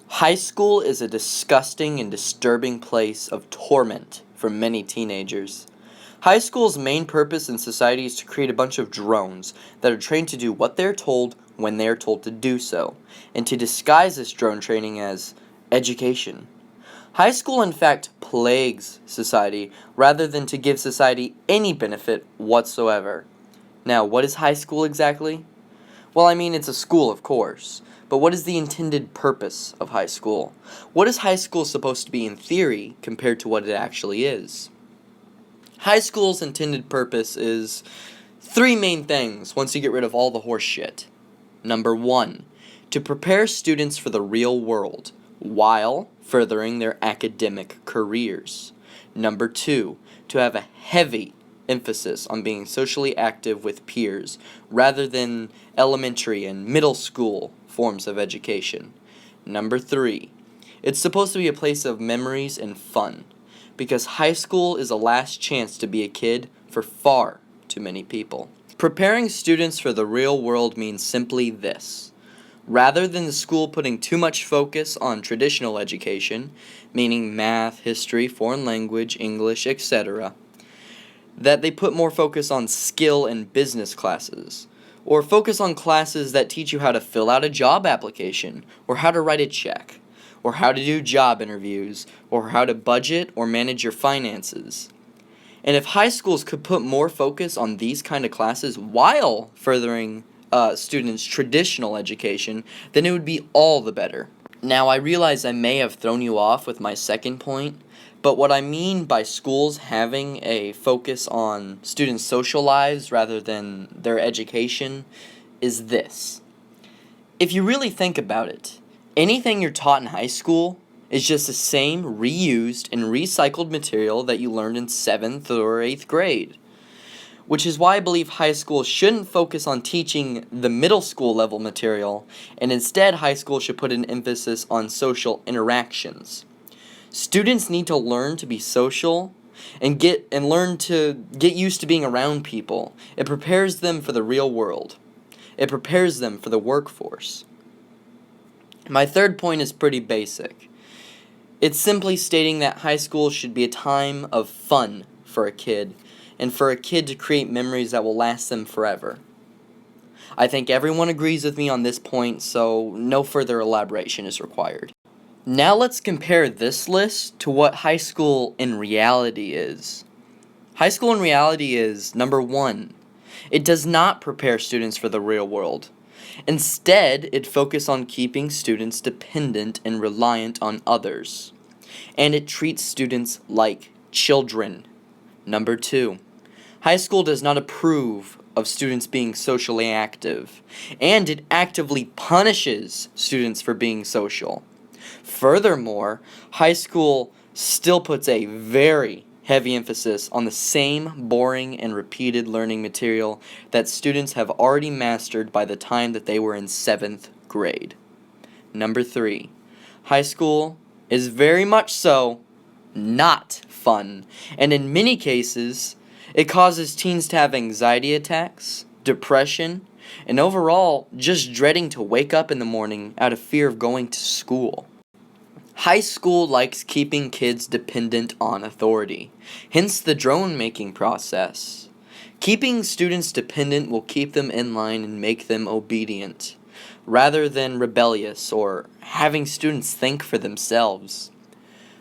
High school is a disgusting and disturbing place of torment for many teenagers. High school's main purpose in society is to create a bunch of drones that are trained to do what they're told when they are told to do so, and to disguise this drone training as education. High school, in fact, plagues society rather than to give society any benefit whatsoever. Now, what is high school exactly? Well, I mean, it's a school, of course. But what is the intended purpose of high school? What is high school supposed to be in theory compared to what it actually is? High school's intended purpose is three main things once you get rid of all the horse shit. Number one, to prepare students for the real world while furthering their academic careers. Number two, to have a heavy emphasis on being socially active with peers rather than elementary and middle school forms of education. Number three, it's supposed to be a place of memories and fun, because high school is a last chance to be a kid for far too many people. Preparing students for the real world means simply this. Rather than the school putting too much focus on traditional education, meaning math, history, foreign language, English, etc., that they put more focus on skill and business classes, or focus on classes that teach you how to fill out a job application, or how to write a check, or how to do job interviews, or how to budget or manage your finances. And if high schools could put more focus on these kind of classes while furthering students' traditional education, then it would be all the better. Now, I realize I may have thrown you off with my second point, but what I mean by schools having a focus on students' social lives rather than their education is this. If you really think about it, anything you're taught in high school is just the same reused and recycled material that you learned in 7th or 8th grade. Which is why I believe high school shouldn't focus on teaching the middle school level material, and instead high school should put an emphasis on social interactions. Students need to learn to be social and learn to get used to being around people. It prepares them for the real world. It prepares them for the workforce. My third point is pretty basic. It's simply stating that high school should be a time of fun for a kid, and for a kid to create memories that will last them forever. I think everyone agrees with me on this point, so no further elaboration is required. Now let's compare this list to what high school in reality is. High school in reality is, number one, it does not prepare students for the real world. Instead, it focuses on keeping students dependent and reliant on others. And it treats students like children. Number two, high school does not approve of students being socially active, and it actively punishes students for being social. Furthermore, high school still puts a very heavy emphasis on the same boring and repeated learning material that students have already mastered by the time that they were in 7th grade. Number three, high school is very much so not fun, and in many cases, it causes teens to have anxiety attacks, depression, and overall just dreading to wake up in the morning out of fear of going to school. High school likes keeping kids dependent on authority, hence the drone making process. Keeping students dependent will keep them in line and make them obedient, rather than rebellious or having students think for themselves.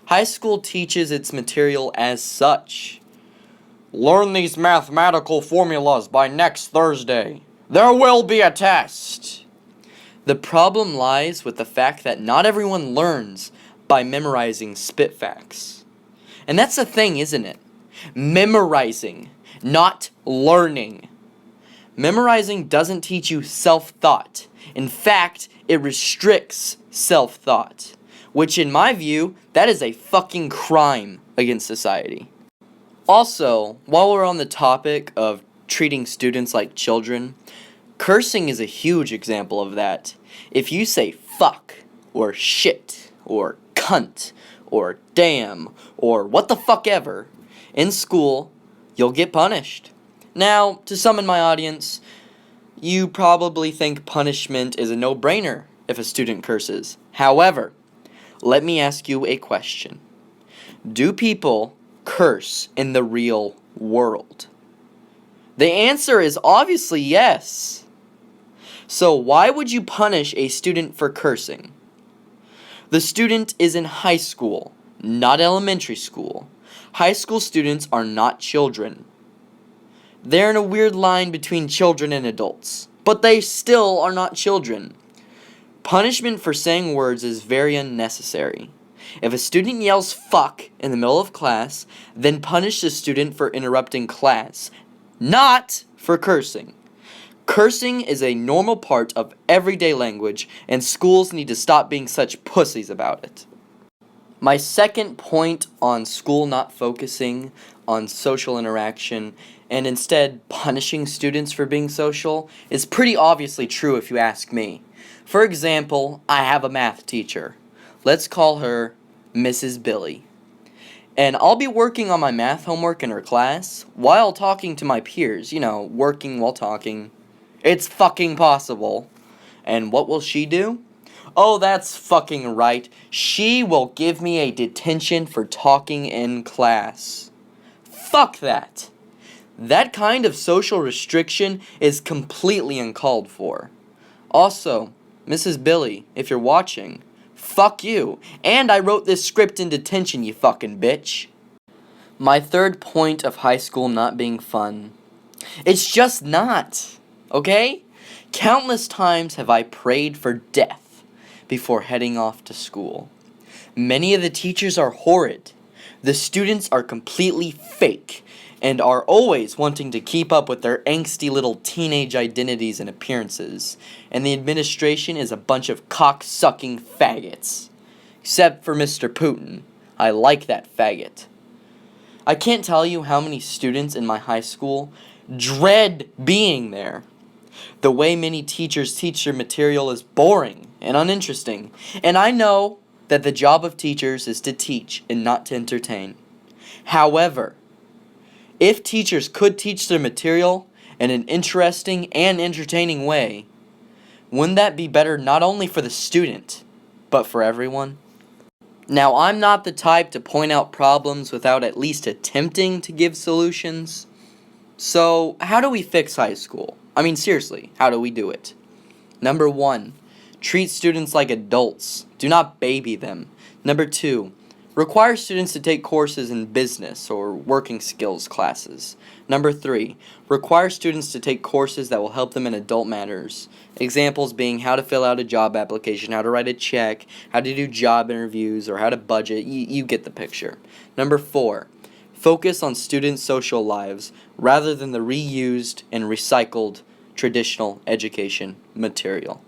High school teaches its material as such. Learn these mathematical formulas by next Thursday. There will be a test. The problem lies with the fact that not everyone learns by memorizing spit facts. And that's the thing, isn't it? Memorizing, not learning. Memorizing doesn't teach you self-thought. In fact, it restricts self-thought, which in my view, that is a fucking crime against society. Also, while we're on the topic of treating students like children, cursing is a huge example of that. If you say fuck, or shit, or cunt, or damn, or what the fuck ever, in school, you'll get punished. Now, to some in my audience, you probably think punishment is a no-brainer if a student curses. However, Let me ask you a question. Do people curse in the real world? The answer is obviously yes. So why would you punish a student for cursing? The student is in high school, not elementary school. High school students are not children. They're in a weird line between children and adults, but they still are not children. Punishment for saying words is very unnecessary. If a student yells fuck in the middle of class, then punish the student for interrupting class, not for cursing. Cursing is a normal part of everyday language, and schools need to stop being such pussies about it. My second point on school not focusing on social interaction and instead punishing students for being social is pretty obviously true if you ask me. For example, I have a math teacher. Let's call her Mrs. Billy. And I'll be working on my math homework in her class while talking to my peers, working while talking. It's fucking possible. And what will she do? Oh, that's fucking right. She will give me a detention for talking in class. Fuck that. That kind of social restriction is completely uncalled for. Also, Mrs. Billy, if you're watching, fuck you. And I wrote this script in detention, you fucking bitch. My third point of high school not being fun. It's just not. Okay? Countless times have I prayed for death before heading off to school. Many of the teachers are horrid. The students are completely fake and are always wanting to keep up with their angsty little teenage identities and appearances. And the administration is a bunch of cock-sucking faggots. Except for Mr. Putin. I like that faggot. I can't tell you how many students in my high school dread being there. The way many teachers teach their material is boring and uninteresting, and I know that the job of teachers is to teach and not to entertain. However, if teachers could teach their material in an interesting and entertaining way, wouldn't that be better not only for the student, but for everyone? Now, I'm not the type to point out problems without at least attempting to give solutions. So, how do we fix high school? I mean, seriously, how do we do it? Number 1, treat students like adults. Do not baby them. Number 2, require students to take courses in business or working skills classes. Number 3, require students to take courses that will help them in adult matters. Examples being how to fill out a job application, how to write a check, how to do job interviews, or how to budget. You get the picture. Number 4, focus on students' social lives rather than the reused and recycled traditional education material.